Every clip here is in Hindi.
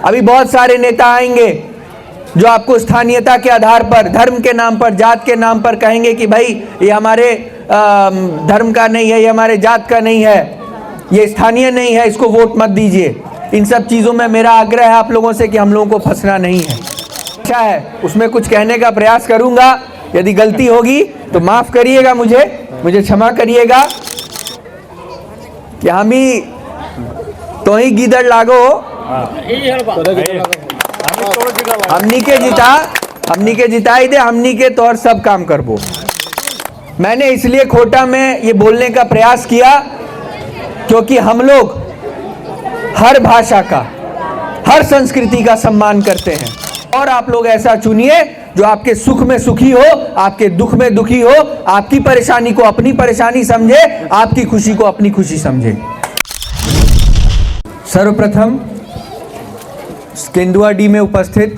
अभी बहुत सारे नेता आएंगे जो आपको स्थानीयता के आधार पर, धर्म के नाम पर, जात के नाम पर कहेंगे कि भाई ये हमारे धर्म का नहीं है, ये हमारे जात का नहीं है, ये स्थानीय नहीं है, इसको वोट मत दीजिए। इन सब चीज़ों में मेरा आग्रह है आप लोगों से कि हम लोगों को फंसना नहीं है। अच्छा है, उसमें कुछ कहने का प्रयास करूंगा। यदि गलती होगी तो माफ़ करिएगा, मुझे क्षमा करिएगा कि हम ही तो ही गीदड़ लागो हमनी के जिताई दे, हमनी के तौर सब काम करबो। मैंने इसलिए खोटा में ये बोलने का प्रयास किया क्योंकि हम लोग हर भाषा का, हर संस्कृति का सम्मान करते हैं। और आप लोग ऐसा चुनिए जो आपके सुख में सुखी हो, आपके दुख में दुखी हो, आपकी परेशानी को अपनी परेशानी समझे, आपकी खुशी को अपनी खुशी समझे। सर्वप्रथम केंदुआडीह में उपस्थित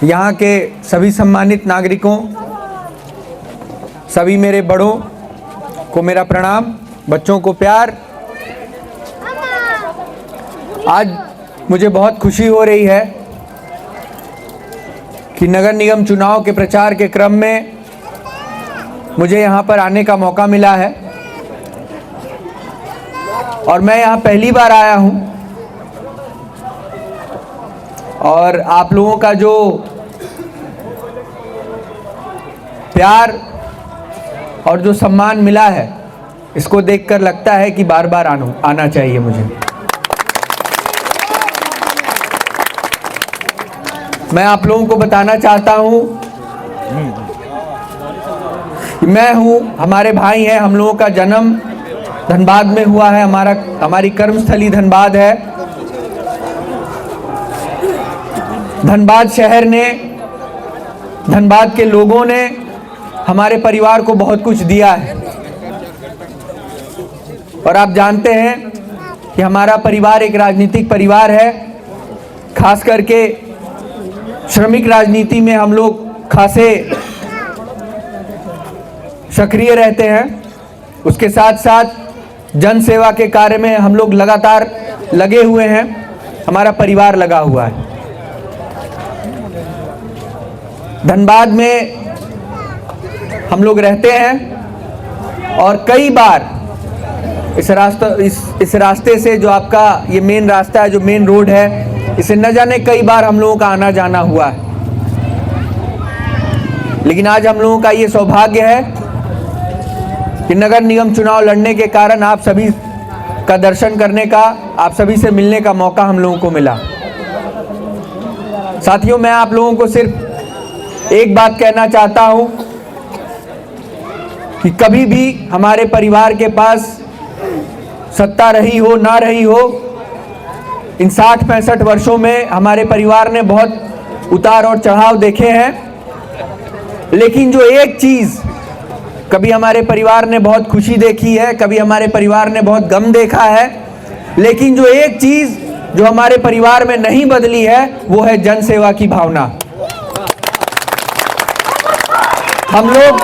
यहाँ के सभी सम्मानित नागरिकों, सभी मेरे बड़ों को मेरा प्रणाम, बच्चों को प्यार। आज मुझे बहुत खुशी हो रही है कि नगर निगम चुनाव के प्रचार के क्रम में मुझे यहाँ पर आने का मौका मिला है और मैं यहाँ पहली बार आया हूँ। और आप लोगों का जो प्यार और जो सम्मान मिला है, इसको देखकर लगता है कि बार बार आना चाहिए मुझे। मैं आप लोगों को बताना चाहता हूं कि मैं हूं, हमारे भाई हैं, हम लोगों का जन्म धनबाद में हुआ है, हमारी कर्मस्थली धनबाद है। धनबाद शहर ने, धनबाद के लोगों ने हमारे परिवार को बहुत कुछ दिया है और आप जानते हैं कि हमारा परिवार एक राजनीतिक परिवार है। खास करके श्रमिक राजनीति में हम लोग खासे सक्रिय रहते हैं। उसके साथ साथ जन सेवा के कार्य में हम लोग लगातार लगे हुए हैं, हमारा परिवार लगा हुआ है। धनबाद में हम लोग रहते हैं और कई बार इस रास्ते से, जो आपका ये मेन रास्ता है, जो मेन रोड है, इसे न जाने कई बार हम लोगों का आना जाना हुआ है। लेकिन आज हम लोगों का ये सौभाग्य है कि नगर निगम चुनाव लड़ने के कारण आप सभी का दर्शन करने का, आप सभी से मिलने का मौका हम लोगों को मिला। साथियों, मैं आप लोगों को सिर्फ एक बात कहना चाहता हूं कि कभी भी हमारे परिवार के पास सत्ता रही हो ना रही हो, इन 60-65 वर्षों में हमारे परिवार ने बहुत उतार और चढ़ाव देखे हैं। लेकिन जो एक चीज कभी हमारे परिवार ने बहुत खुशी देखी है, कभी हमारे परिवार ने बहुत गम देखा है, लेकिन जो एक चीज जो हमारे परिवार में नहीं बदली है, वो है जन सेवा की भावना। हम लोग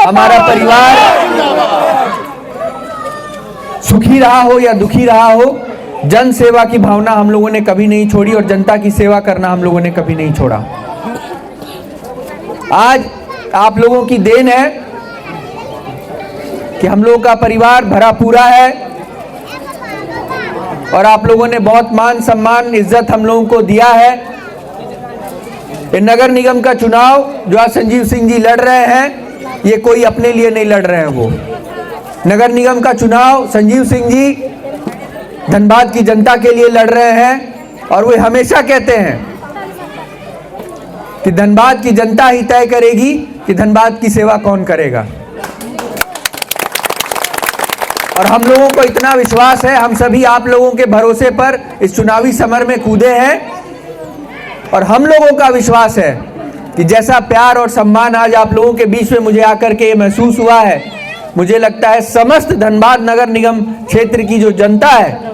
हमारा परिवार सुखी रहा हो या दुखी रहा हो, जन सेवा की भावना हम लोगों ने कभी नहीं छोड़ी और जनता की सेवा करना हम लोगों ने कभी नहीं छोड़ा। आज आप लोगों की देन है कि हम लोगों का परिवार भरा पूरा है और आप लोगों ने बहुत मान सम्मान इज्जत हम लोगों को दिया है। ये नगर निगम का चुनाव जो आज संजीव सिंह जी लड़ रहे हैं, ये कोई अपने लिए नहीं लड़ रहे हैं। वो नगर निगम का चुनाव संजीव सिंह जी धनबाद की जनता के लिए लड़ रहे हैं और वो हमेशा कहते हैं कि धनबाद की जनता ही तय करेगी कि धनबाद की सेवा कौन करेगा। और हम लोगों को इतना विश्वास है, हम सभी आप लोगों के भरोसे पर इस चुनावी समर में कूदे हैं और हम लोगों का विश्वास है कि जैसा प्यार और सम्मान आज आप लोगों के बीच में मुझे आकर के ये महसूस हुआ है, मुझे लगता है समस्त धनबाद नगर निगम क्षेत्र की जो जनता है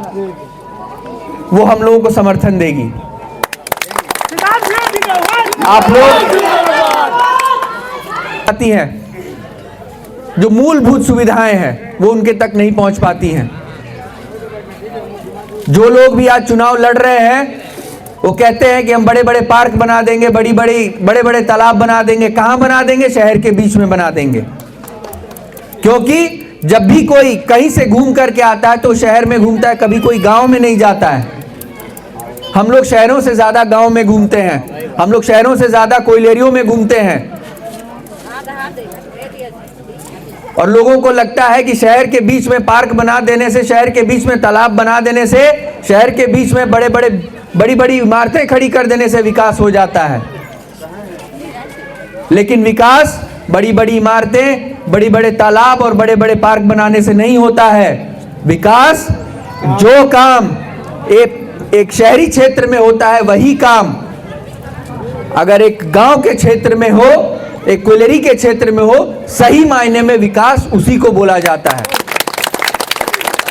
वो हम लोगों को समर्थन देगी। आप लोग आती हैं जो मूलभूत सुविधाएं हैं वो उनके तक नहीं पहुंच पाती हैं। जो लोग भी आज चुनाव लड़ रहे हैं वो कहते हैं कि हम बड़े बड़े पार्क बना देंगे, बड़े बड़े तालाब बना देंगे। कहां बना देंगे? शहर के बीच में बना देंगे। क्योंकि जब भी कोई कहीं से घूम करके आता है तो शहर में घूमता है, कभी कोई गांव में नहीं जाता है। हम लोग शहरों से ज्यादा गांव में घूमते हैं, हम लोग शहरों से ज्यादा कोयलेरियों में घूमते हैं। और लोगों को लगता है कि शहर के बीच में पार्क बना देने से, शहर के बीच में तालाब बना देने से, शहर के बीच में बड़ी बड़ी इमारतें खड़ी कर देने से विकास हो जाता है। लेकिन विकास बड़ी बड़ी इमारतें, बड़े बड़े तालाब और बड़े बड़े पार्क बनाने से नहीं होता है। विकास जो काम एक शहरी क्षेत्र में होता है वही काम अगर एक गांव के क्षेत्र में हो, एक कोयलेरी के क्षेत्र में हो, सही मायने में विकास उसी को बोला जाता है।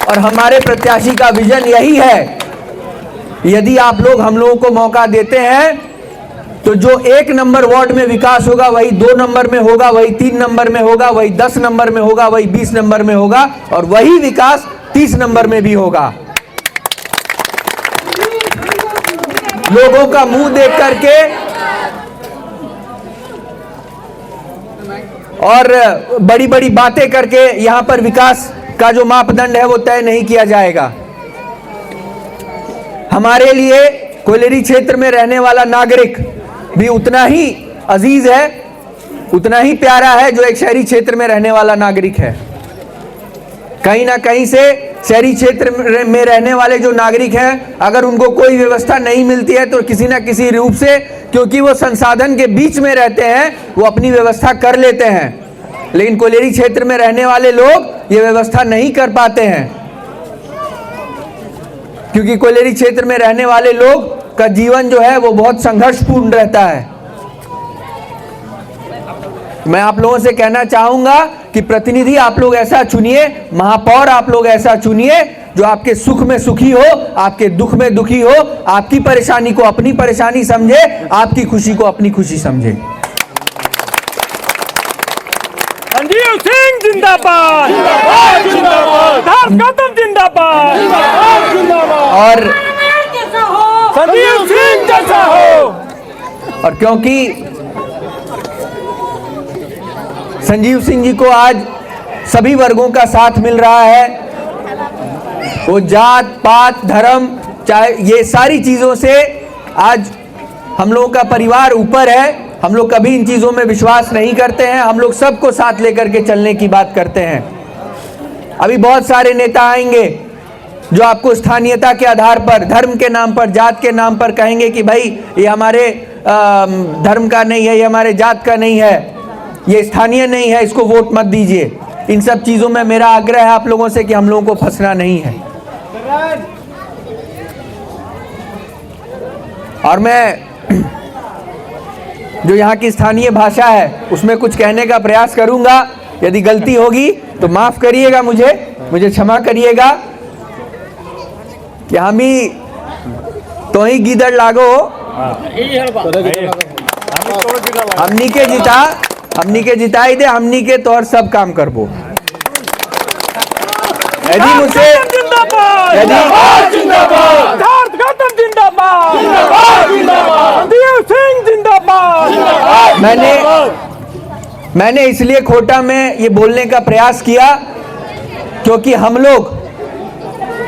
और हमारे प्रत्याशी का विजन यही है। यदि आप लोग हम लोगों को मौका देते हैं तो जो 1 नंबर वार्ड में विकास होगा वही 2 नंबर में होगा, वही 3 नंबर में होगा, वही 10 नंबर में होगा, वही 20 नंबर में होगा और वही विकास 30 नंबर में भी होगा। लोगों का मुंह देख करके और बड़ी बड़ी बातें करके यहां पर विकास का जो मापदंड है वो तय नहीं किया जाएगा। हमारे लिए कोयलेरी क्षेत्र में रहने वाला नागरिक भी उतना ही अजीज है, उतना ही प्यारा है जो एक शहरी क्षेत्र में रहने वाला नागरिक है। कहीं ना कहीं से शहरी क्षेत्र में रहने वाले जो नागरिक हैं, अगर उनको कोई व्यवस्था नहीं मिलती है तो किसी ना किसी रूप से, क्योंकि वो संसाधन के बीच में रहते हैं, वो अपनी व्यवस्था कर लेते हैं। लेकिन कोयलेरी क्षेत्र में रहने वाले लोग ये व्यवस्था नहीं कर पाते हैं, क्योंकि कोयलेरी क्षेत्र में रहने वाले लोग का जीवन जो है वो बहुत संघर्षपूर्ण रहता है। मैं आप लोगों से कहना चाहूंगा कि प्रतिनिधि आप लोग ऐसा चुनिए, महापौर आप लोग ऐसा चुनिए जो आपके सुख में सुखी हो, आपके दुख में दुखी हो, आपकी परेशानी को अपनी परेशानी समझे, आपकी खुशी को अपनी खुशी समझे। संजीव सिंह जिंदाबाद, जिंदाबाद, जिंदाबाद, सिद्धार्थ गौतम जिंदाबाद, जिंदाबाद, जिंदाबाद, और संजीव सिंह जैसा हो। और क्योंकि संजीव सिंह जी को आज सभी वर्गों का साथ मिल रहा है, वो जात पात धर्म चाहे ये सारी चीजों से आज हम लोगों का परिवार ऊपर है। हम लोग कभी इन चीजों में विश्वास नहीं करते हैं, हम लोग सबको साथ लेकर के चलने की बात करते हैं। अभी बहुत सारे नेता आएंगे जो आपको स्थानीयता के आधार पर, धर्म के नाम पर, जात के नाम पर कहेंगे कि भाई ये हमारे धर्म का नहीं है, ये हमारे जात का नहीं है, ये स्थानीय नहीं है, इसको वोट मत दीजिए। इन सब चीजों में मेरा आग्रह है आप लोगों से कि हम लोगों को फंसना नहीं है। और मैं जो यहाँ की स्थानीय भाषा है उसमें कुछ कहने का प्रयास करूंगा। यदि गलती होगी तो माफ करिएगा, मुझे क्षमा करिएगा कि हम ही तो ही गीदड़ लागो, हमनी के जिताई दे, हमनी के तौर सब काम करबो। यदि मुझसे जिंदाबाद, जिंदाबाद, सिद्धार्थ गौतम जिंदाबाद, जिंदाबाद, जिंदाबाद, संजीव सिंह जिंदाबाद, जिंदाबाद। मैंने इसलिए खोटा में ये बोलने का प्रयास किया क्योंकि हम लोग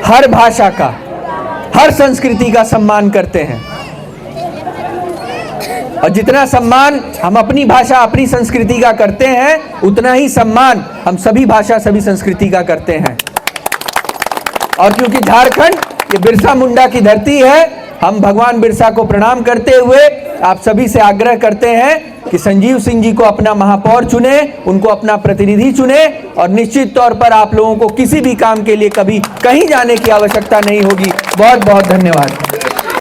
हर भाषा का, हर संस्कृति का सम्मान करते हैं। और जितना सम्मान हम अपनी भाषा अपनी संस्कृति का करते हैं, उतना ही सम्मान हम सभी भाषा सभी संस्कृति का करते हैं। और क्योंकि झारखंड ये बिरसा मुंडा की धरती है, हम भगवान बिरसा को प्रणाम करते हुए आप सभी से आग्रह करते हैं कि संजीव सिंह जी को अपना महापौर चुने, उनको अपना प्रतिनिधि चुने और निश्चित तौर पर आप लोगों को किसी भी काम के लिए कभी कहीं जाने की आवश्यकता नहीं होगी। बहुत बहुत धन्यवाद।